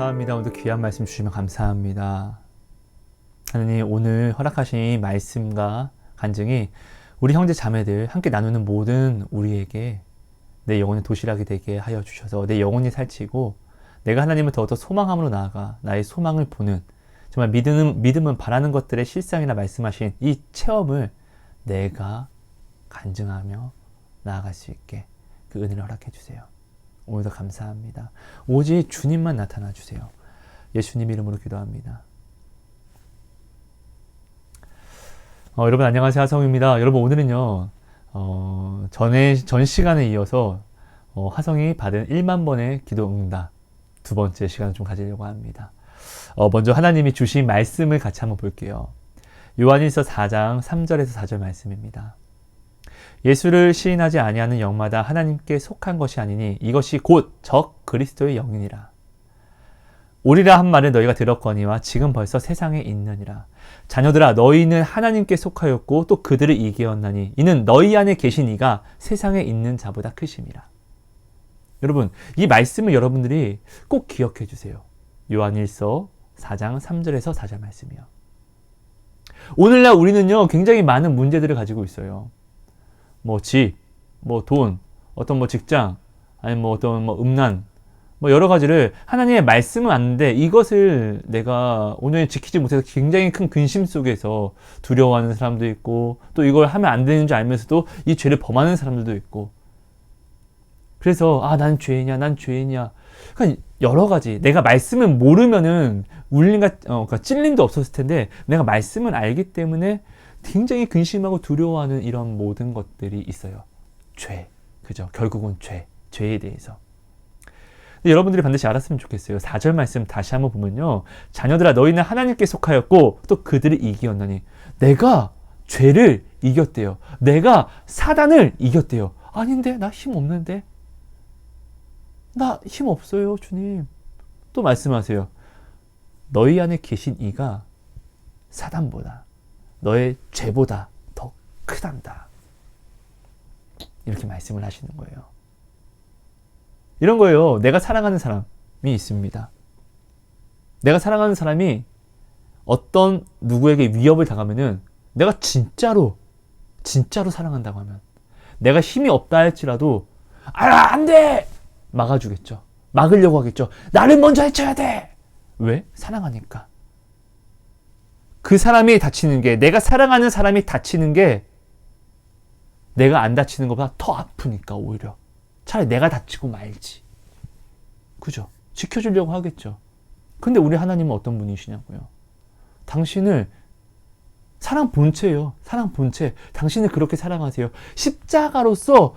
감사합니다. 오늘도 귀한 말씀 주시면 감사합니다. 하나님, 오늘 허락하신 말씀과 간증이 우리 형제 자매들 함께 나누는 모든 우리에게 내 영혼의 도시락이 되게 하여 주셔서 내 영혼이 살치고 내가 하나님을 더더 소망함으로 나아가 나의 소망을 보는, 정말 믿음은 바라는 것들의 실상이라 말씀하신 이 체험을 내가 간증하며 나아갈 수 있게 그 은혜를 허락해 주세요. 오늘도 감사합니다. 오직 주님만 나타나 주세요. 예수님 이름으로 기도합니다. 여러분 안녕하세요. 하성입니다. 여러분 오늘은요 전 시간에 이어서 하성이 받은 1만 번의 기도 응답 두 번째 시간을 좀 가지려고 합니다. 먼저 하나님이 주신 말씀을 같이 한번 볼게요. 요한일서 4장 3절에서 4절 말씀입니다. 예수를 시인하지 아니하는 영마다 하나님께 속한 것이 아니니 이것이 곧 적 그리스도의 영이니라. 오리라 한 말을 너희가 들었거니와 지금 벌써 세상에 있느니라. 자녀들아, 너희는 하나님께 속하였고 또 그들을 이기었나니 이는 너희 안에 계신 이가 세상에 있는 자보다 크심이라. 여러분, 이 말씀을 여러분들이 꼭 기억해 주세요. 요한일서 4장 3절에서 4절 말씀이요. 오늘날 우리는요 굉장히 많은 문제들을 가지고 있어요. 집, 돈, 어떤 직장, 아니면 어떤 음란, 여러 가지를 하나님의 말씀은 아는데 이것을 내가 오늘 지키지 못해서 굉장히 큰 근심 속에서 두려워하는 사람도 있고, 또 이걸 하면 안 되는 줄 알면서도 이 죄를 범하는 사람들도 있고, 그래서 난 죄인이야. 그러니까 여러 가지, 내가 말씀을 모르면은 그러니까 찔림도 없었을 텐데 내가 말씀을 알기 때문에 굉장히 근심하고 두려워하는 이런 모든 것들이 있어요. 죄, 그죠? 결국은 죄에 대해서. 근데 여러분들이 반드시 알았으면 좋겠어요. 4절 말씀 다시 한번 보면요, 자녀들아 너희는 하나님께 속하였고 또 그들을 이기었나니. 내가 죄를 이겼대요. 내가 사단을 이겼대요. 아닌데, 나 힘 없는데, 나 힘 없어요 주님. 또 말씀하세요. 너희 안에 계신 이가 사단보다, 너의 죄보다 더 크단다. 이렇게 말씀을 하시는 거예요. 이런 거예요. 내가 사랑하는 사람이 있습니다. 내가 사랑하는 사람이 어떤 누구에게 위협을 당하면은 내가 진짜로 사랑한다고 하면, 내가 힘이 없다 할지라도 안 돼! 막아주겠죠. 막으려고 하겠죠. 나를 먼저 해쳐야 돼! 왜? 사랑하니까. 그 사람이 다치는 게, 내가 사랑하는 사람이 다치는 게 내가 안 다치는 것보다 더 아프니까 오히려 차라리 내가 다치고 말지. 그죠? 지켜주려고 하겠죠. 근데 우리 하나님은 어떤 분이시냐고요. 당신을 사랑 본체예요. 사랑 본체. 당신을 그렇게 사랑하세요. 십자가로서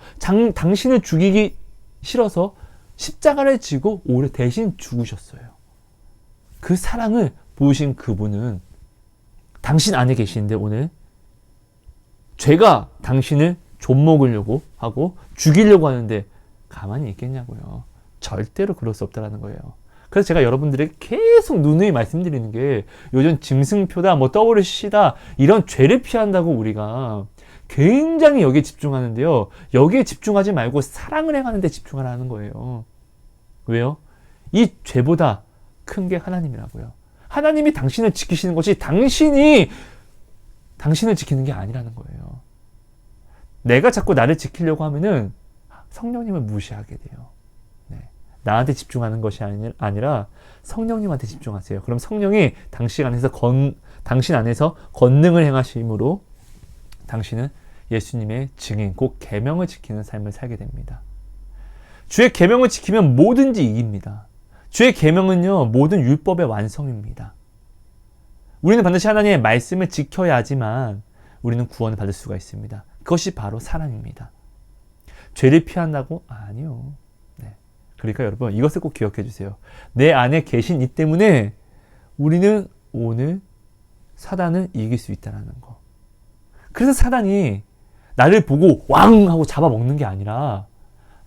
당신을 죽이기 싫어서 십자가를 지고 오히려 대신 죽으셨어요. 그 사랑을 보신 그분은 당신 안에 계시는데 오늘 죄가 당신을 좀먹으려고 하고 죽이려고 하는데 가만히 있겠냐고요. 절대로 그럴 수 없다라는 거예요. 그래서 제가 여러분들에게 계속 누누이 말씀드리는 게, 요즘 짐승표다, WC다, 이런 죄를 피한다고 우리가 굉장히 여기에 집중하는데요. 여기에 집중하지 말고 사랑을 행하는 데 집중하라는 거예요. 왜요? 이 죄보다 큰 게 하나님이라고요. 하나님이 당신을 지키시는 것이 당신이 당신을 지키는 게 아니라는 거예요. 내가 자꾸 나를 지키려고 하면은 성령님을 무시하게 돼요. 네. 나한테 집중하는 것이 아니라 성령님한테 집중하세요. 그럼 성령이 당신 안에서 권능을 행하심으로 당신은 예수님의 증인, 곧 계명을 지키는 삶을 살게 됩니다. 주의 계명을 지키면 뭐든지 이깁니다. 주의 계명은요, 모든 율법의 완성입니다. 우리는 반드시 하나님의 말씀을 지켜야 하지만 우리는 구원을 받을 수가 있습니다. 그것이 바로 사랑입니다. 죄를 피한다고? 아니요. 네. 그러니까 여러분, 이것을 꼭 기억해 주세요. 내 안에 계신 이 때문에 우리는 오늘 사단을 이길 수 있다는 거. 그래서 사단이 나를 보고 왕 하고 잡아먹는 게 아니라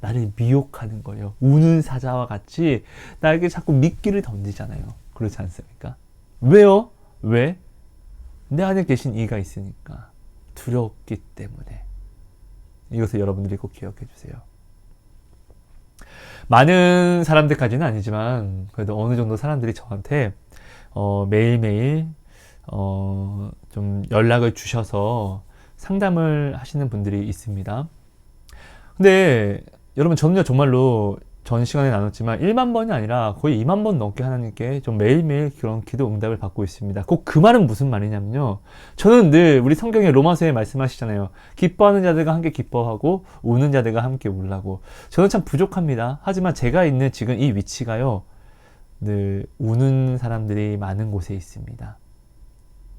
나를 미혹하는 거예요. 우는 사자와 같이 나에게 자꾸 미끼를 던지잖아요. 그렇지 않습니까? 왜요? 왜? 내 안에 계신 이가 있으니까. 두렵기 때문에. 이것을 여러분들이 꼭 기억해 주세요. 많은 사람들까지는 아니지만 그래도 어느 정도 사람들이 저한테 매일매일 좀 연락을 주셔서 상담을 하시는 분들이 있습니다. 근데 여러분, 저는요 정말로 전 시간에 나눴지만 1만 번이 아니라 거의 2만 번 넘게 하나님께 좀 매일매일 그런 기도 응답을 받고 있습니다. 꼭 그 말은 무슨 말이냐면요, 저는 늘 우리 성경에 로마서에 말씀하시잖아요. 기뻐하는 자들과 함께 기뻐하고 우는 자들과 함께 울라고. 저는 참 부족합니다. 하지만 제가 있는 지금 이 위치가요, 늘 우는 사람들이 많은 곳에 있습니다.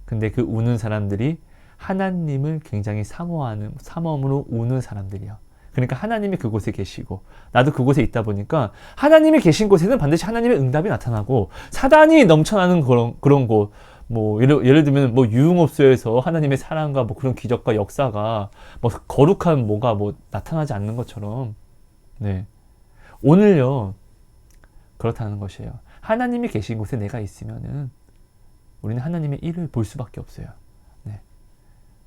근데 그 우는 사람들이 하나님을 굉장히 사모함으로 우는 사람들이요. 그러니까 하나님이 그곳에 계시고 나도 그곳에 있다 보니까 하나님이 계신 곳에는 반드시 하나님의 응답이 나타나고, 사단이 넘쳐나는 그런 곳, 뭐 예를 들면 뭐 유흥업소에서 하나님의 사랑과 뭐 그런 기적과 역사가 뭐 거룩한 뭐가 뭐 나타나지 않는 것처럼, 네, 오늘요 그렇다는 것이에요. 하나님이 계신 곳에 내가 있으면은 우리는 하나님의 일을 볼 수밖에 없어요. 네.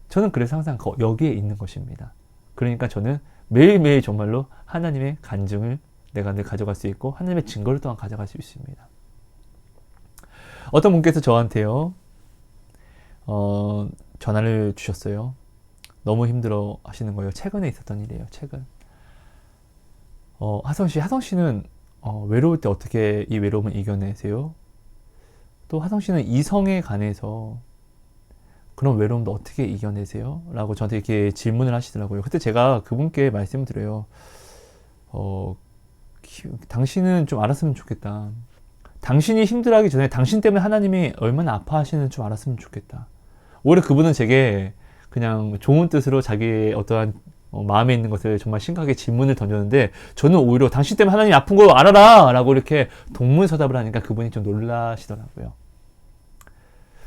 저는 그래서 항상 여기에 있는 것입니다. 그러니까 저는 매일매일 정말로 하나님의 간증을 내가 늘 가져갈 수 있고 하나님의 증거를 또한 가져갈 수 있습니다. 어떤 분께서 저한테요 전화를 주셨어요. 너무 힘들어 하시는 거예요. 최근에 있었던 일이에요. 최근. 하성씨는 외로울 때 어떻게 이 외로움을 이겨내세요? 또 하성씨는 이성에 관해서 그런 외로움도 어떻게 이겨내세요? 라고 저한테 이렇게 질문을 하시더라고요. 그때 제가 그분께 말씀드려요. 당신은 좀 알았으면 좋겠다. 당신이 힘들어하기 전에 당신 때문에 하나님이 얼마나 아파하시는지 좀 알았으면 좋겠다. 오히려 그분은 제게 그냥 좋은 뜻으로 자기의 어떠한 마음에 있는 것을 정말 심각하게 질문을 던졌는데, 저는 오히려 당신 때문에 하나님이 아픈 거 알아라! 라고 이렇게 동문서답을 하니까 그분이 좀 놀라시더라고요.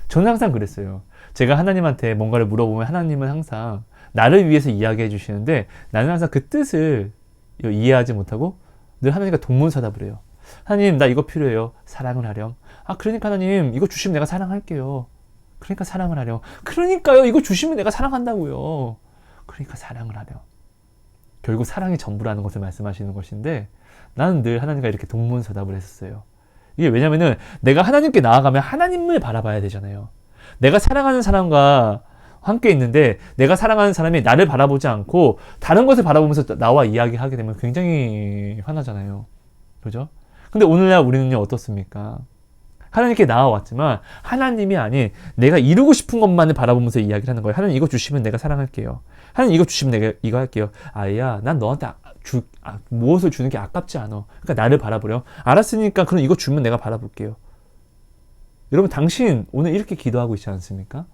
저는 항상 그랬어요. 제가 하나님한테 뭔가를 물어보면 하나님은 항상 나를 위해서 이야기해 주시는데, 나는 항상 그 뜻을 이해하지 못하고 늘 하나님과 동문서답을 해요. 하나님, 나 이거 필요해요. 사랑을 하렴. 그러니까 하나님 이거 주시면 내가 사랑할게요. 그러니까 사랑을 하렴. 그러니까요, 이거 주시면 내가 사랑한다고요. 그러니까 사랑을 하렴. 결국 사랑이 전부라는 것을 말씀하시는 것인데, 나는 늘 하나님과 이렇게 동문서답을 했었어요. 이게 왜냐면은 내가 하나님께 나아가면 하나님을 바라봐야 되잖아요. 내가 사랑하는 사람과 함께 있는데 내가 사랑하는 사람이 나를 바라보지 않고 다른 것을 바라보면서 나와 이야기하게 되면 굉장히 화나잖아요. 그죠? 근데 오늘날 우리는요 어떻습니까? 하나님께 나아왔지만 하나님이 아닌 내가 이루고 싶은 것만을 바라보면서 이야기를 하는 거예요. 하나님 이거 주시면 내가 사랑할게요. 하나님 이거 주시면 내가 이거 할게요. 아야, 난 너한테 무엇을 주는 게 아깝지 않아. 그러니까 나를 바라보렴. 알았으니까 그럼 이거 주면 내가 바라볼게요. 여러분, 당신 오늘 이렇게 기도하고 있지 않습니까?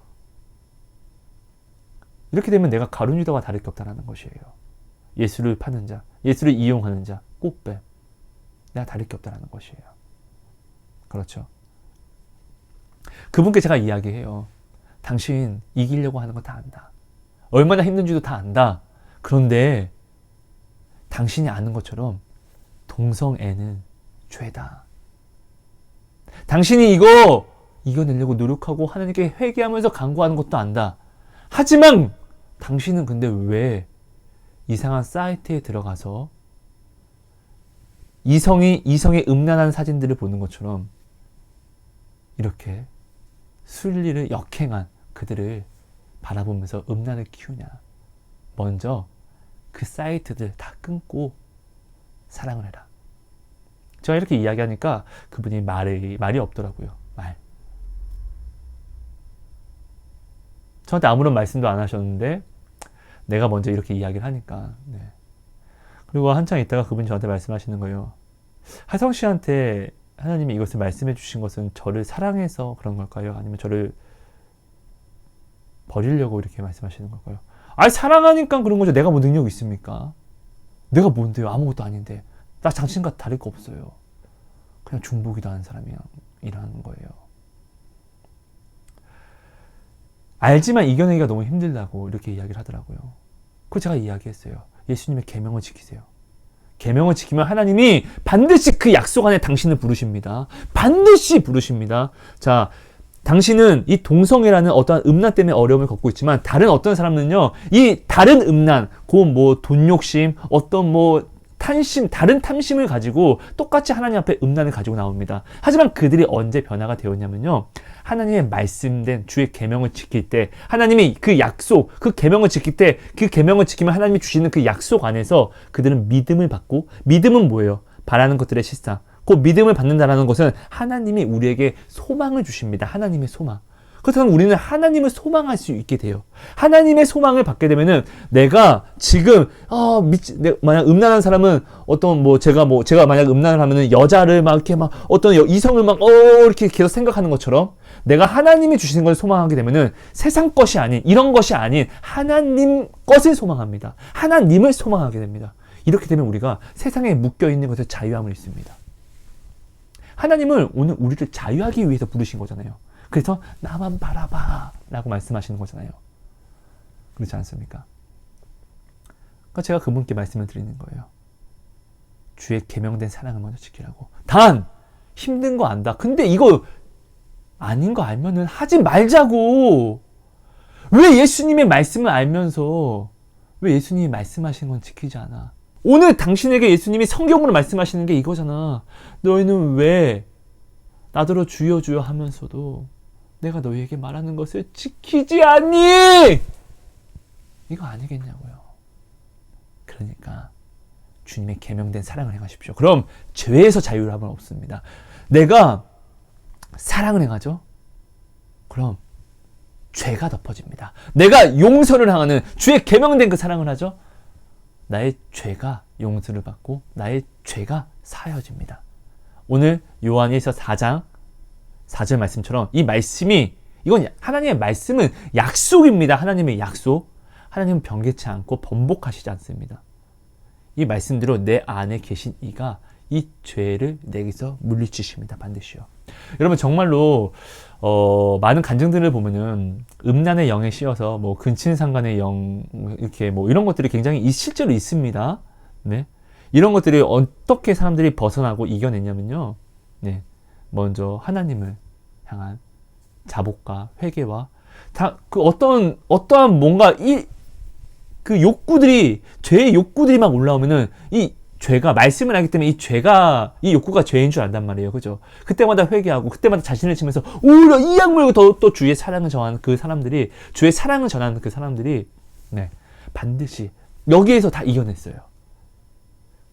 이렇게 되면 내가 가룟 유다와 다를 게 없다는 것이에요. 예수를 파는 자, 예수를 이용하는 자, 꽃뱀. 내가 다를 게 없다는 것이에요. 그렇죠. 그분께 제가 이야기해요. 당신 이기려고 하는 거 다 안다. 얼마나 힘든지도 다 안다. 그런데 당신이 아는 것처럼 동성애는 죄다. 당신이 이거 이겨내려고 노력하고 하나님께 회개하면서 간구하는 것도 안다. 하지만 당신은 근데 왜 이상한 사이트에 들어가서 이성의 음란한 사진들을 보는 것처럼 이렇게 순리를 역행한 그들을 바라보면서 음란을 키우냐. 먼저 그 사이트들 다 끊고 사랑을 해라. 제가 이렇게 이야기하니까 그분이 말이 없더라고요. 저한테 아무런 말씀도 안 하셨는데 내가 먼저 이렇게 이야기를 하니까. 네. 그리고 한참 있다가 그분이 저한테 말씀하시는 거예요. 하성 씨한테 하나님이 이것을 말씀해 주신 것은 저를 사랑해서 그런 걸까요? 아니면 저를 버리려고 이렇게 말씀하시는 걸까요? 사랑하니까 그런 거죠. 내가 뭐 능력이 있습니까? 내가 뭔데요? 아무것도 아닌데. 나 당신과 다를 거 없어요. 그냥 중보기도 하는 사람이라는 거예요. 알지만 이겨내기가 너무 힘들다고 이렇게 이야기를 하더라고요. 그거 제가 이야기했어요. 예수님의 계명을 지키세요. 계명을 지키면 하나님이 반드시 그 약속 안에 당신을 부르십니다. 반드시 부르십니다. 자, 당신은 이 동성애라는 어떠한 음란 때문에 어려움을 겪고 있지만 다른 어떤 사람은요, 이 다른 음란, 돈 욕심, 어떤 다른 탐심을 가지고 똑같이 하나님 앞에 음란을 가지고 나옵니다. 하지만 그들이 언제 변화가 되었냐면요. 하나님의 말씀된 주의 계명을 지킬 때, 하나님이 그 약속, 그 계명을 지킬 때, 그 계명을 지키면 하나님이 주시는 그 약속 안에서 그들은 믿음을 받고, 믿음은 뭐예요? 바라는 것들의 실상. 그 믿음을 받는다라는 것은 하나님이 우리에게 소망을 주십니다. 하나님의 소망. 그렇다면 우리는 하나님을 소망할 수 있게 돼요. 하나님의 소망을 받게 되면은 내가 지금 만약 음란한 사람은 제가 만약 음란을 하면은 여자를 막 이렇게 막 어떤 이성을 막 이렇게 계속 생각하는 것처럼 내가 하나님이 주시는 걸 소망하게 되면은 세상 것이 아닌 이런 것이 아닌 하나님 것을 소망합니다. 하나님을 소망하게 됩니다. 이렇게 되면 우리가 세상에 묶여 있는 것에 자유함을 있습니다. 하나님을 오늘 우리를 자유하기 위해서 부르신 거잖아요. 그래서 나만 바라봐 라고 말씀하시는 거잖아요. 그렇지 않습니까? 그러니까 제가 그분께 말씀을 드리는 거예요. 주의 계명된 사랑을 먼저 지키라고. 단 힘든 거 안다. 근데 이거 아닌 거 알면은 하지 말자고. 왜 예수님의 말씀을 알면서 왜 예수님이 말씀하신 건 지키지 않아? 오늘 당신에게 예수님이 성경으로 말씀하시는 게 이거잖아. 너희는 왜 나더러 주여 주여 하면서도 내가 너희에게 말하는 것을 지키지 않니? 이거 아니겠냐고요. 그러니까 주님의 계명된 사랑을 행하십시오. 그럼 죄에서 자유함은 없습니다. 내가 사랑을 행하죠? 그럼 죄가 덮어집니다. 내가 용서를 향하는 주의 계명된 그 사랑을 하죠? 나의 죄가 용서를 받고 나의 죄가 사여집니다. 오늘 요한일서 4장 4절 말씀처럼 이 말씀이 이건 하나님의 말씀은 약속입니다. 하나님의 약속. 하나님은 변개치 않고 번복하시지 않습니다. 이 말씀대로 내 안에 계신 이가 이 죄를 내게서 물리치십니다. 반드시요. 여러분 정말로 많은 간증들을 보면은 음란의 영에 씌어서 근친상간의 영 이렇게 이런 것들이 굉장히 실제로 있습니다. 네. 이런 것들이 어떻게 사람들이 벗어나고 이겨냈냐면요. 네. 먼저 하나님을 향한 자복과 회개와 어떠한 뭔가 그 욕구들이 죄의 욕구들이 막 올라오면은 이 죄가 말씀을 알기 때문에 이 욕구가 죄인 줄 안단 말이에요. 그죠? 그때마다 회개하고 그때마다 자신을 치면서 오히려 이 악물고 또 주의 사랑을 전하는 그 사람들이 주의 사랑을 전하는 그 사람들이 네. 반드시 여기에서 다 이겨냈어요.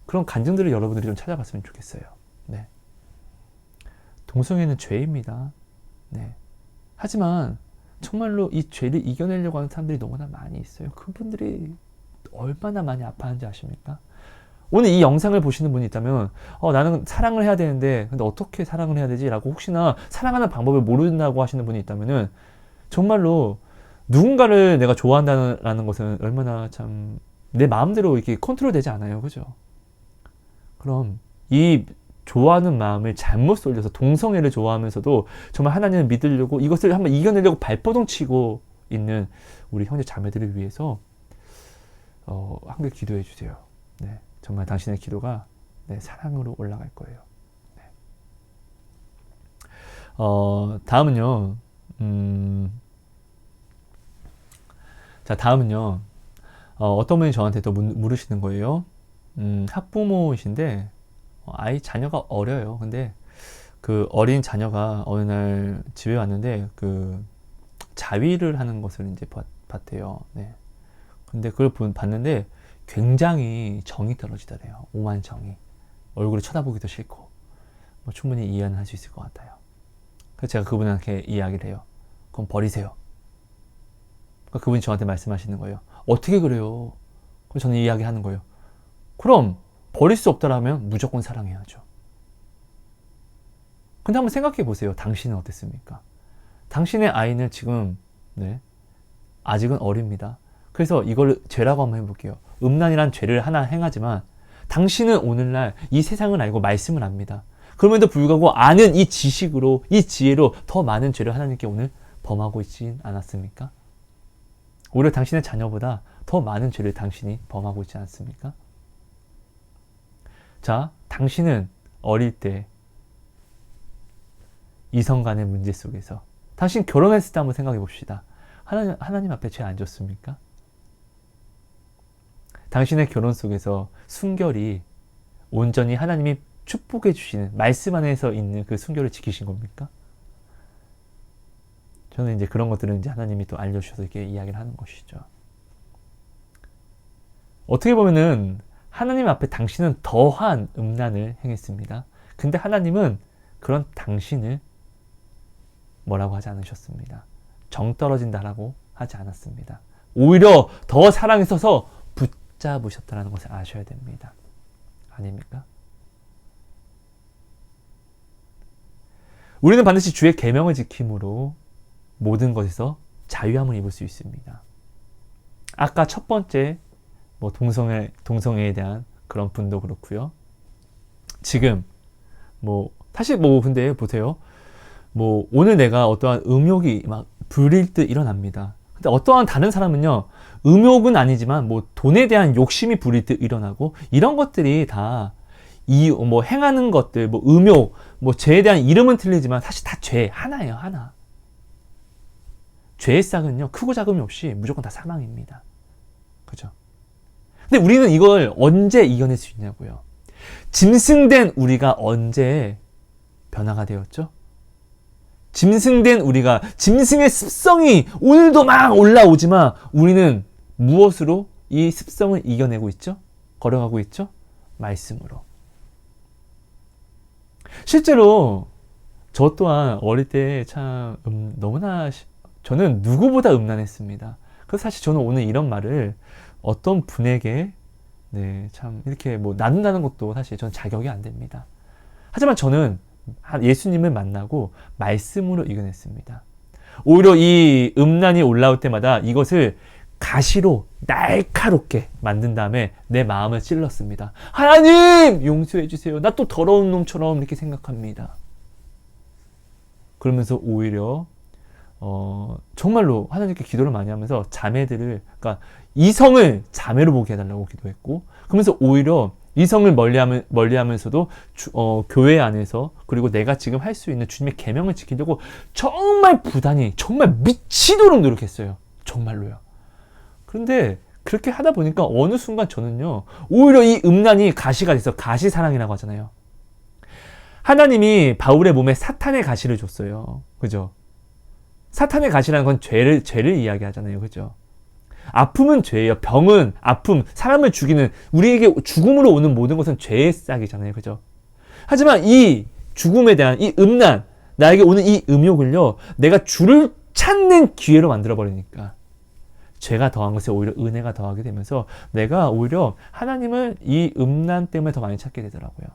그런 간증들을 여러분들이 좀 찾아봤으면 좋겠어요. 네. 동성애는 죄입니다. 네. 하지만 정말로 이 죄를 이겨내려고 하는 사람들이 너무나 많이 있어요. 그분들이 얼마나 많이 아파하는지 아십니까? 오늘 이 영상을 보시는 분이 있다면 나는 사랑을 해야 되는데 근데 어떻게 사랑을 해야 되지? 라고 혹시나 사랑하는 방법을 모른다고 하시는 분이 있다면 정말로 누군가를 내가 좋아한다는 것은 얼마나 참 내 마음대로 이렇게 컨트롤 되지 않아요. 그죠? 그럼 이 좋아하는 마음을 잘못 쏠려서 동성애를 좋아하면서도 정말 하나님을 믿으려고 이것을 한번 이겨내려고 발버둥 치고 있는 우리 형제 자매들을 위해서 한글 기도해 주세요. 네, 정말 당신의 기도가 네, 사랑으로 올라갈 거예요. 네. 다음은요. 자, 다음은요. 어떤 분이 저한테 또 물으시는 거예요. 학부모이신데 자녀가 어려요. 근데 그 어린 자녀가 어느 날 집에 왔는데 그 자위를 하는 것을 이제 봤대요. 네. 근데 그걸 봤는데 굉장히 정이 떨어지더래요. 오만 정이. 얼굴을 쳐다보기도 싫고. 충분히 이해는 할 수 있을 것 같아요. 그래서 제가 그분한테 이야기를 해요. 그럼 버리세요. 그러니까 그분이 저한테 말씀하시는 거예요. 어떻게 그래요? 그럼 저는 이야기하는 거예요. 그럼 버릴 수 없다라면 무조건 사랑해야죠. 근데 한번 생각해 보세요. 당신은 어땠습니까? 당신의 아이는 지금 네, 아직은 어립니다. 그래서 이걸 죄라고 한번 해볼게요. 음란이란 죄를 하나 행하지만 당신은 오늘날 이 세상을 알고 말씀을 압니다. 그럼에도 불구하고 아는 이 지식으로 이 지혜로 더 많은 죄를 하나님께 오늘 범하고 있진 않았습니까? 오히려 당신의 자녀보다 더 많은 죄를 당신이 범하고 있지 않습니까? 자, 당신은 어릴 때 이성 간의 문제 속에서 당신 결혼했을 때 한번 생각해 봅시다. 하나님 앞에 죄 안 졌습니까? 당신의 결혼 속에서 순결이 온전히 하나님이 축복해 주시는 말씀 안에서 있는 그 순교를 지키신 겁니까? 저는 이제 그런 것들은 이제 하나님이 또 알려주셔서 이렇게 이야기를 하는 것이죠. 어떻게 보면은 하나님 앞에 당신은 더한 음란을 행했습니다. 근데 하나님은 그런 당신을 뭐라고 하지 않으셨습니다. 정 떨어진다라고 하지 않았습니다. 오히려 더 사랑했어서 붙잡으셨다는 것을 아셔야 됩니다. 아닙니까? 우리는 반드시 주의 계명을 지킴으로 모든 것에서 자유함을 입을 수 있습니다. 아까 첫 번째 뭐 동성애에 대한 그런 분도 그렇고요. 지금 뭐 사실 뭐 근데 보세요. 뭐 오늘 내가 어떠한 음욕이 막 부릴 듯 일어납니다. 근데 어떠한 다른 사람은요, 음욕은 아니지만 뭐 돈에 대한 욕심이 부릴 듯 일어나고 이런 것들이 다 이 뭐 행하는 것들, 뭐 음욕, 뭐 죄에 대한 이름은 틀리지만 사실 다 죄 하나예요, 하나. 죄의 싹은요, 크고 작음이 없이 무조건 다 사망입니다. 그죠? 근데 우리는 이걸 언제 이겨낼 수 있냐고요. 짐승된 우리가 언제 변화가 되었죠? 짐승된 우리가, 짐승의 습성이 오늘도 막 올라오지만 우리는 무엇으로 이 습성을 이겨내고 있죠? 걸어가고 있죠? 말씀으로. 실제로 저 또한 어릴 때 참 너무나 저는 누구보다 음란했습니다. 그래서 사실 저는 오늘 이런 말을 어떤 분에게 참 이렇게 뭐 나눈다는 것도 사실 저는 자격이 안 됩니다. 하지만 저는 예수님을 만나고 말씀으로 이겨냈습니다. 오히려 이 음란이 올라올 때마다 이것을 가시로 날카롭게 만든 다음에 내 마음을 찔렀습니다. 하나님! 용서해 주세요. 나 또 더러운 놈처럼 이렇게 생각합니다. 그러면서 오히려 정말로 하나님께 기도를 많이 하면서 자매들을, 그러니까 이성을 자매로 보게 해달라고 기도했고, 그러면서 오히려 이성을 멀리하면서도 교회 안에서, 그리고 내가 지금 할 수 있는 주님의 계명을 지키려고 정말 부단히, 정말 미치도록 노력했어요. 정말로요. 그런데 그렇게 하다 보니까 어느 순간 저는요, 오히려 이 음란이 가시가 돼서, 가시사랑이라고 하잖아요. 하나님이 바울의 몸에 사탄의 가시를 줬어요. 그죠? 사탄의 가시라는 건 죄를 이야기하잖아요. 그죠? 아픔은 죄예요. 병은, 아픔, 사람을 죽이는, 우리에게 죽음으로 오는 모든 것은 죄의 싹이잖아요. 그죠? 하지만 이 죽음에 대한 이 음란, 나에게 오는 이 음욕을요, 내가 주를 찾는 기회로 만들어버리니까 죄가 더한 것에 오히려 은혜가 더하게 되면서 내가 오히려 하나님을 이 음란 때문에 더 많이 찾게 되더라고요.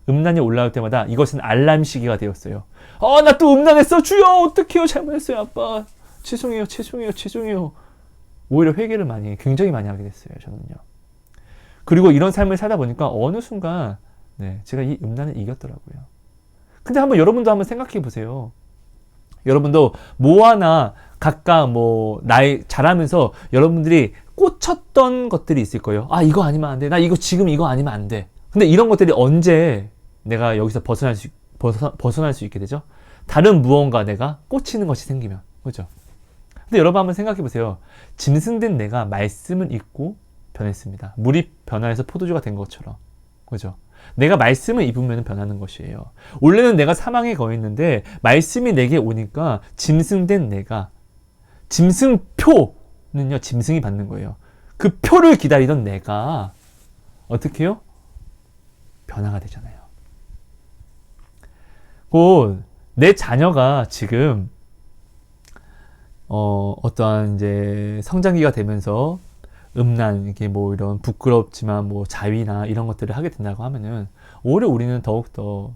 음란이 올라올 때마다 이것은 알람 시기가 되었어요. 나 또 음란했어. 주여, 어떡해요. 잘못했어요. 아빠. 죄송해요. 오히려 회개를 굉장히 많이 하게 됐어요. 저는요. 그리고 이런 삶을 살다 보니까 어느 순간 제가 이 음란을 이겼더라고요. 근데 여러분도 한번 생각해 보세요. 여러분도 뭐 하나 각각 나이 자라면서 여러분들이 꽂혔던 것들이 있을 거예요. 이거 아니면 안 돼. 나 지금 이거 아니면 안 돼. 근데 이런 것들이 언제 내가 여기서 벗어날 수 있게 되죠? 다른 무언가 내가 꽂히는 것이 생기면. 그죠? 근데 여러분 한번 생각해 보세요. 짐승된 내가 말씀을 읽고 변했습니다. 물이 변화해서 포도주가 된 것처럼. 그죠? 내가 말씀을 입으면 변하는 것이에요. 원래는 내가 사망에 거했는데 말씀이 내게 오니까 짐승된 내가, 짐승표는요, 짐승이 받는 거예요. 그 표를 기다리던 내가 어떻게 해요? 변화가 되잖아요. 곧 내 자녀가 지금 어떠한 이제 성장기가 되면서 음란, 이게 이런 부끄럽지만 자위나 이런 것들을 하게 된다고 하면은 오히려 우리는 더욱더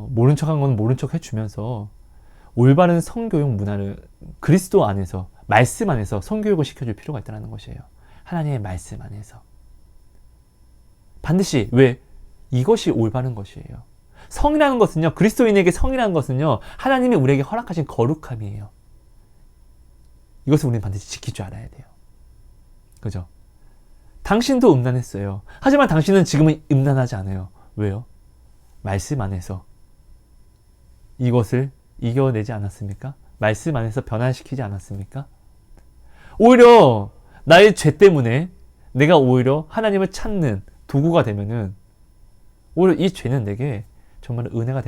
모른 척한 건 모른 척 해주면서 올바른 성교육 문화를 그리스도 안에서, 말씀 안에서 성교육을 시켜줄 필요가 있다는 것이에요. 하나님의 말씀 안에서. 반드시, 왜? 이것이 올바른 것이에요. 성이라는 것은요, 그리스도인에게 성이라는 것은요, 하나님이 우리에게 허락하신 거룩함이에요. 이것을 우리는 반드시 지킬 줄 알아야 돼요. 그죠? 당신도 음란했어요. 하지만 당신은 지금은 음란하지 않아요. 왜요? 말씀 안에서 이것을 이겨내지 않았습니까? 말씀 안에서 변화시키지 않았습니까? 오히려 나의 죄 때문에 내가 오히려 하나님을 찾는 도구가 되면은 오히려 이 죄는 내게 정말 은혜가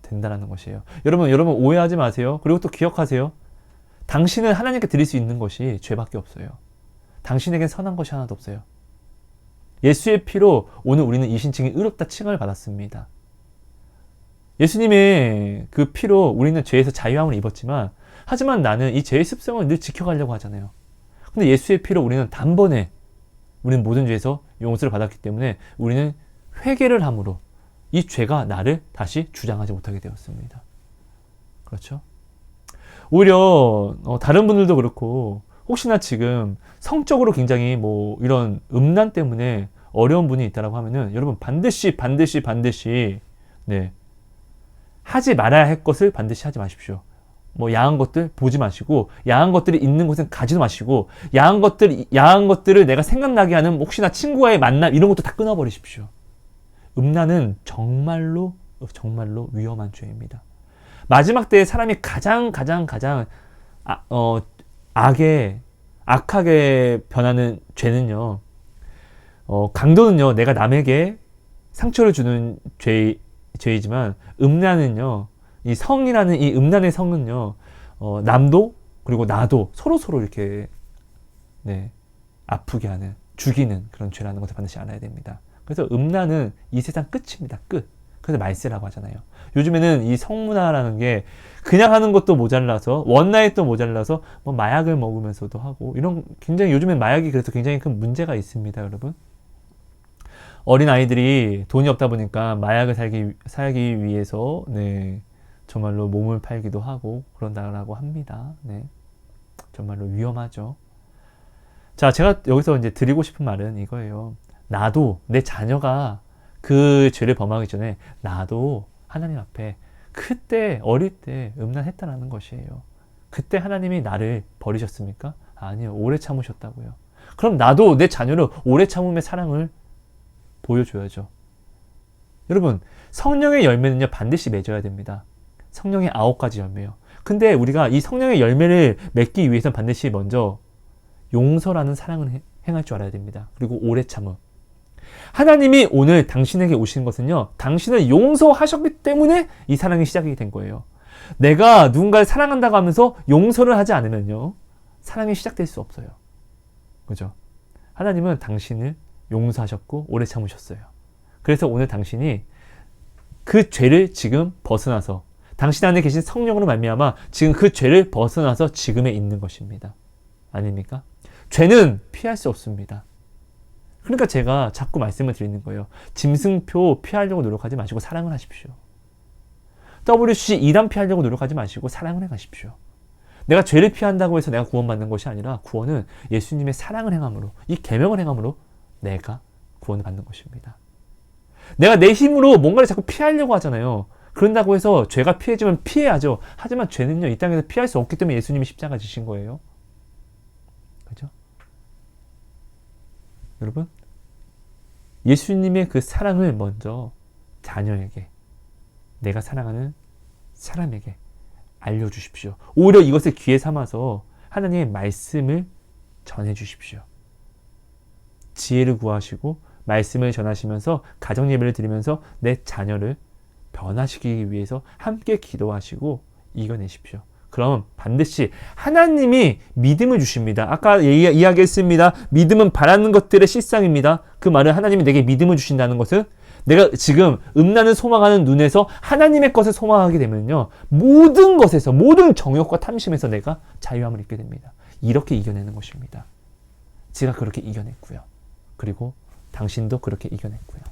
된다는 것이에요. 여러분 오해하지 마세요. 그리고 또 기억하세요. 당신은 하나님께 드릴 수 있는 것이 죄밖에 없어요. 당신에겐 선한 것이 하나도 없어요. 예수의 피로 오늘 우리는 이 신칭이 의롭다 칭을 받았습니다. 예수님의 그 피로 우리는 죄에서 자유함을 입었지만, 하지만 나는 이 죄의 습성을 늘 지켜가려고 하잖아요. 근데 예수의 피로 우리는 단번에 우리는 모든 죄에서 용서를 받았기 때문에 우리는 회개를 함으로 이 죄가 나를 다시 주장하지 못하게 되었습니다. 그렇죠? 오히려 다른 분들도 그렇고, 혹시나 지금 성적으로 굉장히 이런 음란 때문에 어려운 분이 있다라고 하면은, 여러분 반드시 네, 하지 말아야 할 것을 반드시 하지 마십시오. 야한 것들 보지 마시고, 야한 것들이 있는 곳은 가지도 마시고, 야한 것들을 내가 생각나게 하는 혹시나 친구와의 만남 이런 것도 다 끊어버리십시오. 음란은 정말로 위험한 죄입니다. 마지막 때에 사람이 가장 악하게 변하는 죄는요, 강도는요, 내가 남에게 상처를 주는 죄이지만, 음란은요, 이 성이라는 이 음란의 성은요, 남도 그리고 나도 서로 이렇게 아프게 하는, 죽이는 그런 죄라는 것을 반드시 알아야 됩니다. 그래서 음란은 이 세상 끝입니다. 끝. 그래서 말세라고 하잖아요. 요즘에는 이 성문화라는 게 그냥 하는 것도 모자라서, 원나잇도 모자라서 마약을 먹으면서도 하고, 이런 굉장히 요즘엔 마약이 그래서 굉장히 큰 문제가 있습니다, 여러분. 어린 아이들이 돈이 없다 보니까 마약을 살기 위해서 정말로 몸을 팔기도 하고 그런다라고 합니다. 정말로 위험하죠. 자, 제가 여기서 이제 드리고 싶은 말은 이거예요. 나도, 내 자녀가 그 죄를 범하기 전에 나도 하나님 앞에 그때 어릴 때 음란했다라는 것이에요. 그때 하나님이 나를 버리셨습니까? 아니요. 오래 참으셨다고요. 그럼 나도 내 자녀를 오래 참음의 사랑을 보여줘야죠. 여러분, 성령의 열매는요, 반드시 맺어야 됩니다. 성령의 9가지 열매요. 근데 우리가 이 성령의 열매를 맺기 위해서는 반드시 먼저 용서라는 사랑을 행할 줄 알아야 됩니다. 그리고 오래 참음. 하나님이 오늘 당신에게 오신 것은요, 당신을 용서하셨기 때문에 이 사랑이 시작이 된 거예요. 내가 누군가를 사랑한다고 하면서 용서를 하지 않으면요, 사랑이 시작될 수 없어요. 그죠? 하나님은 당신을 용서하셨고 오래 참으셨어요. 그래서 오늘 당신이 그 죄를 지금 벗어나서, 당신 안에 계신 성령으로 말미암아 지금 그 죄를 벗어나서 지금에 있는 것입니다. 아닙니까? 죄는 피할 수 없습니다. 그러니까 제가 자꾸 말씀을 드리는 거예요. 짐승표 피하려고 노력하지 마시고 사랑을 하십시오. WC 이단 피하려고 노력하지 마시고 사랑을 행하십시오. 내가 죄를 피한다고 해서 내가 구원받는 것이 아니라, 구원은 예수님의 사랑을 행함으로, 이 계명을 행함으로 내가 구원을 받는 것입니다. 내가 내 힘으로 뭔가를 자꾸 피하려고 하잖아요. 그런다고 해서 죄가 피해지면 피해야죠. 하지만 죄는요, 이 땅에서 피할 수 없기 때문에 예수님이 십자가 지신 거예요. 그죠? 여러분, 예수님의 그 사랑을 먼저 자녀에게, 내가 사랑하는 사람에게 알려주십시오. 오히려 이것을 기회 삼아서 하나님의 말씀을 전해주십시오. 지혜를 구하시고 말씀을 전하시면서 가정 예배를 드리면서 내 자녀를 변화시키기 위해서 함께 기도하시고 이겨내십시오. 그럼 반드시 하나님이 믿음을 주십니다. 아까 이야기했습니다. 믿음은 바라는 것들의 실상입니다. 그 말은 하나님이 내게 믿음을 주신다는 것은, 내가 지금 음란을 소망하는 눈에서 하나님의 것을 소망하게 되면요, 모든 것에서, 모든 정욕과 탐심에서 내가 자유함을 입게 됩니다. 이렇게 이겨내는 것입니다. 제가 그렇게 이겨냈고요. 그리고 당신도 그렇게 이겨냈고요.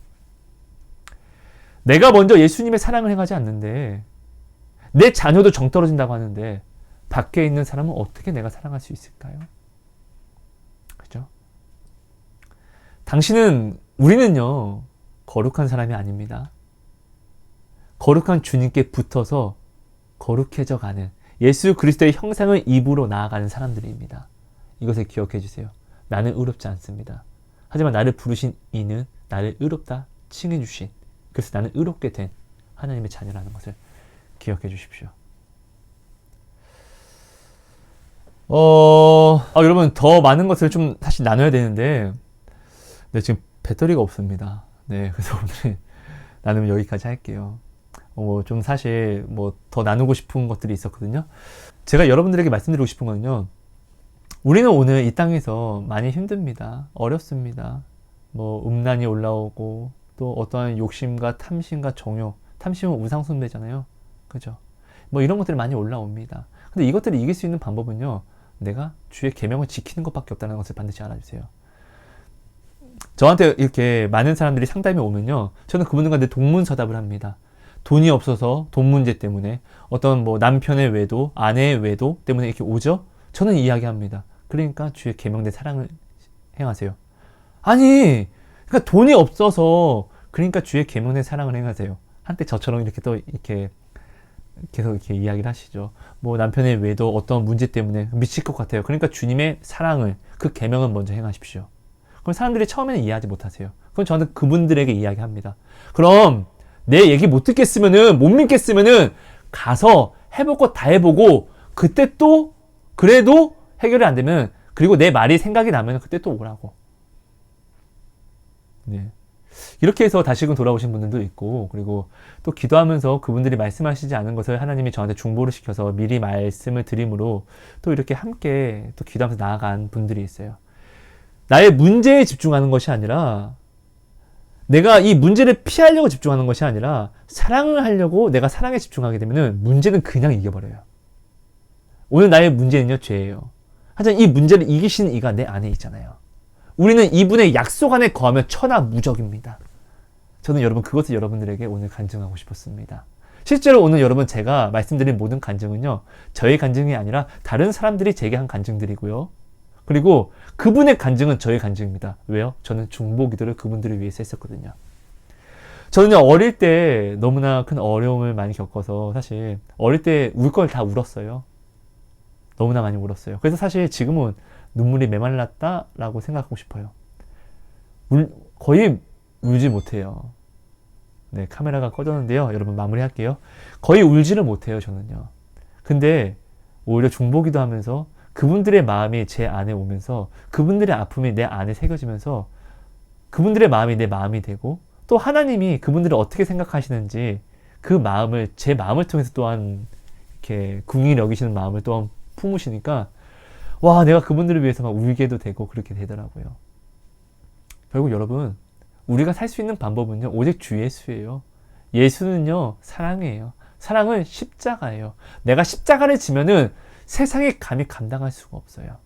내가 먼저 예수님의 사랑을 행하지 않는데, 내 자녀도 정 떨어진다고 하는데 밖에 있는 사람은 어떻게 내가 사랑할 수 있을까요? 그죠? 우리는요, 거룩한 사람이 아닙니다. 거룩한 주님께 붙어서 거룩해져 가는, 예수 그리스도의 형상을 입으로 나아가는 사람들입니다. 이것을 기억해 주세요. 나는 의롭지 않습니다. 하지만 나를 부르신 이는 나를 의롭다 칭해 주신, 그래서 나는 의롭게 된 하나님의 자녀라는 것을 기억해 주십시오. 여러분, 더 많은 것을 좀 사실 나눠야 되는데, 지금 배터리가 없습니다. 그래서 오늘 나누면 여기까지 할게요. 좀 사실 더 나누고 싶은 것들이 있었거든요. 제가 여러분들에게 말씀드리고 싶은 거는요. 우리는 오늘 이 땅에서 많이 힘듭니다. 어렵습니다. 음란이 올라오고 또 어떠한 욕심과 탐심과 정욕, 탐심은 우상숭배잖아요. 그죠? 이런 것들이 많이 올라옵니다. 근데 이것들을 이길 수 있는 방법은요. 내가 주의 계명을 지키는 것밖에 없다는 것을 반드시 알아주세요. 저한테 이렇게 많은 사람들이 상담이 오면요. 저는 그분들과 동문서답을 합니다. 돈이 없어서 돈 문제 때문에 어떤 남편의 외도, 아내의 외도 때문에 이렇게 오죠? 저는 이야기합니다. 그러니까 주의 계명된 사랑을 행하세요. 아니, 그러니까 돈이 없어서 그러니까 주의 계명된 사랑을 행하세요. 한때 저처럼 이렇게 또 이렇게 계속 이렇게 이야기를 하시죠. 남편의 외도 어떤 문제 때문에 미칠 것 같아요. 그러니까 주님의 사랑을 그 계명을 먼저 행하십시오. 그럼 사람들이 처음에는 이해하지 못하세요. 그럼 저는 그분들에게 이야기합니다. 그럼 내 얘기 못 듣겠으면은 못 믿겠으면은 가서 해볼 것 다 해보고 그때 또 그래도 해결이 안 되면 그리고 내 말이 생각이 나면 그때 또 오라고. 네. 이렇게 해서 다시금 돌아오신 분들도 있고 그리고 또 기도하면서 그분들이 말씀하시지 않은 것을 하나님이 저한테 중보를 시켜서 미리 말씀을 드림으로 또 이렇게 함께 또 기도하면서 나아간 분들이 있어요. 나의 문제에 집중하는 것이 아니라 내가 이 문제를 피하려고 집중하는 것이 아니라 사랑을 하려고 내가 사랑에 집중하게 되면 문제는 그냥 이겨버려요. 오늘 나의 문제는요, 죄예요. 하지만 이 문제를 이기시는 이가 내 안에 있잖아요. 우리는 이분의 약속 안에 거하면 천하무적입니다. 저는 여러분 그것을 여러분들에게 오늘 간증하고 싶었습니다. 실제로 오늘 여러분 제가 말씀드린 모든 간증은요. 저의 간증이 아니라 다른 사람들이 제게 한 간증들이고요. 그리고 그분의 간증은 저의 간증입니다. 왜요? 저는 중보 기도를 그분들을 위해서 했었거든요. 저는요 어릴 때 너무나 큰 어려움을 많이 겪어서 사실 어릴 때 울 걸 다 울었어요. 너무나 많이 울었어요. 그래서 사실 지금은 눈물이 메말랐다라고 생각하고 싶어요. 거의 울지 못해요. 네, 카메라가 꺼졌는데요. 여러분 마무리할게요. 거의 울지를 못해요, 저는요. 근데 오히려 중보기도 하면서 그분들의 마음이 제 안에 오면서 그분들의 아픔이 내 안에 새겨지면서 그분들의 마음이 내 마음이 되고 또 하나님이 그분들을 어떻게 생각하시는지 그 마음을 제 마음을 통해서 또한 이렇게 궁히 여기시는 마음을 또한 품으시니까 와 내가 그분들을 위해서 막 울게도 되고 그렇게 되더라고요. 결국 여러분 우리가 살 수 있는 방법은요 오직 주 예수예요. 예수는요 사랑이에요. 사랑은 십자가예요. 내가 십자가를 지면은 세상에 감히 감당할 수가 없어요.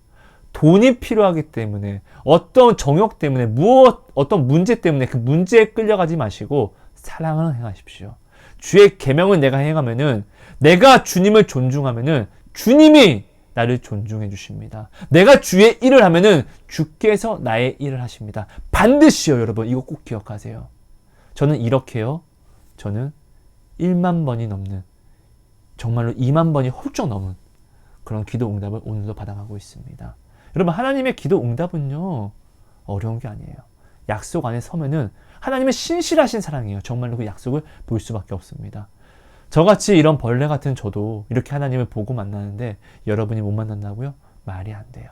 돈이 필요하기 때문에 어떤 정욕 때문에 어떤 문제 때문에 그 문제에 끌려가지 마시고 사랑을 행하십시오. 주의 계명을 내가 행하면은 내가 주님을 존중하면은 주님이 나를 존중해 주십니다. 내가 주의 일을 하면은 주께서 나의 일을 하십니다. 반드시요 여러분 이거 꼭 기억하세요. 저는 이렇게요. 저는 1만 번이 넘는 정말로 2만 번이 훌쩍 넘은 그런 기도 응답을 오늘도 받아가고 있습니다. 여러분 하나님의 기도 응답은요 어려운 게 아니에요. 약속 안에 서면은 하나님의 신실하신 사랑이에요. 정말로 그 약속을 볼 수밖에 없습니다. 저같이 이런 벌레 같은 저도 이렇게 하나님을 보고 만나는데 여러분이 못 만난다고요? 말이 안 돼요.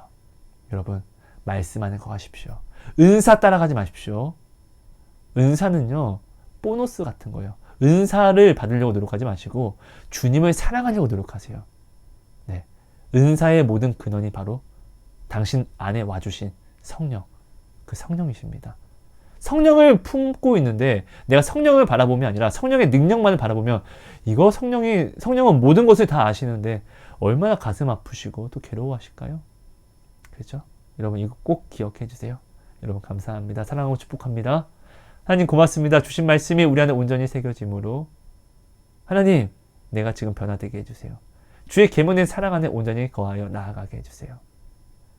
여러분 말씀 안에 거하십시오. 은사 따라가지 마십시오. 은사는요 보너스 같은 거예요. 은사를 받으려고 노력하지 마시고 주님을 사랑하려고 노력하세요. 네, 은사의 모든 근원이 바로 당신 안에 와주신 성령, 그 성령이십니다. 성령을 품고 있는데 내가 성령을 바라보면 아니라 성령의 능력만을 바라보면 이거 성령은 모든 것을 다 아시는데 얼마나 가슴 아프시고 또 괴로워하실까요? 그렇죠? 여러분 이거 꼭 기억해 주세요. 여러분 감사합니다. 사랑하고 축복합니다. 하나님 고맙습니다. 주신 말씀이 우리 안에 온전히 새겨짐으로 하나님 내가 지금 변화되게 해주세요. 주의 계명된 사랑 안에 온전히 거하여 나아가게 해주세요.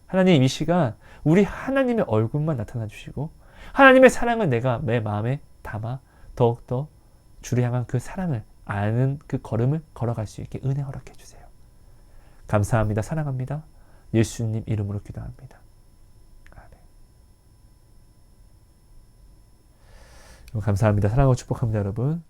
하나님 이 시간 우리 하나님의 얼굴만 나타나 주시고 하나님의 사랑을 내가 내 마음에 담아 더욱더 주를 향한 그 사랑을 아는 그 걸음을 걸어갈 수 있게 은혜 허락해 주세요. 감사합니다. 사랑합니다. 예수님 이름으로 기도합니다. 아멘. 감사합니다. 사랑하고 축복합니다, 여러분.